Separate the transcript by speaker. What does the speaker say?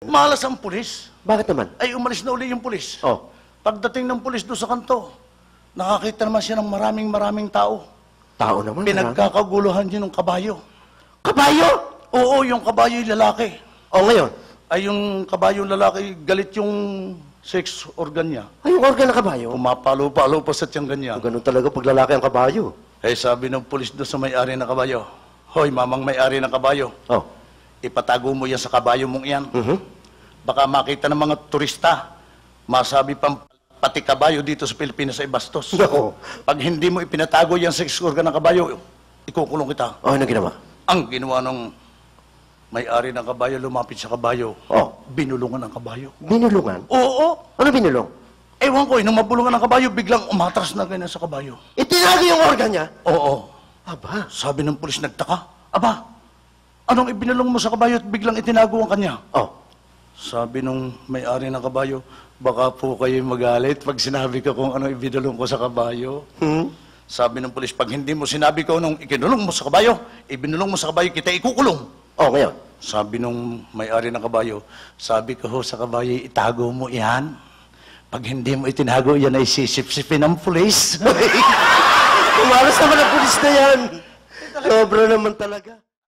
Speaker 1: Malas ang pulis.
Speaker 2: Bakit naman?
Speaker 1: Ay, umalis na uli yung pulis.
Speaker 2: Oh.
Speaker 1: Pagdating ng pulis doon sa kanto, nakakita naman siya ng maraming tao.
Speaker 2: Tao naman.
Speaker 1: Pinagkakaguluhan niya ng kabayo.
Speaker 2: Kabayo?
Speaker 1: Oo, yung kabayo yung lalaki.
Speaker 2: O ngayon?
Speaker 1: Ay, yung kabayo lalaki, galit yung sex organ niya.
Speaker 2: Ay, yung organ ng kabayo?
Speaker 1: Pumapalo-palo pa sa tiyang ganyan.
Speaker 2: Ganun talaga pag lalaki ang kabayo.
Speaker 1: Eh, sabi ng pulis doon sa may-ari ng kabayo, Hoy, mamang may-ari ng kabayo,
Speaker 2: Oh.
Speaker 1: ipatago mo yan sa kabayo mong iyan.
Speaker 2: Mhm.
Speaker 1: Baka makita ng mga turista, masabi pati kabayo dito sa Pilipinas ay bastos.
Speaker 2: Oo.
Speaker 1: Pag hindi mo ipinatago yan sa organ ng kabayo, ikukulong kita.
Speaker 2: Oh, ano ginawa?
Speaker 1: Ang ginawa ng may-ari ng kabayo, lumapit sa kabayo, binulungan ang kabayo.
Speaker 2: Binulungan?
Speaker 1: Oo.
Speaker 2: Ano binulong?
Speaker 1: Ewan ko, nung mabulungan ang kabayo, biglang umatras na ganyan sa kabayo.
Speaker 2: Itinago yung organ niya?
Speaker 1: Oo.
Speaker 2: Aba.
Speaker 1: Sabi ng pulis, nagtaka, aba, anong ibinulong mo sa kabayo at biglang itinago ang kanya?
Speaker 2: Oh.
Speaker 1: Sabi nung may-ari ng kabayo, baka po kayo magalit pag sinabi ko kung ano ibinulong ko sa kabayo. Sabi ng pulis, pag hindi mo sinabi ko nung ikinulong mo sa kabayo, ibinulong mo sa kabayo, kita ikukulong.
Speaker 2: Oh, ngayon?
Speaker 1: Sabi nung may-ari ng kabayo, sabi ko ho sa kabayo, itago mo yan. Pag hindi mo itinago, yan ay sisip-sipin ng pulis.
Speaker 2: Umalas naman ang pulis na yan. Sobra naman talaga.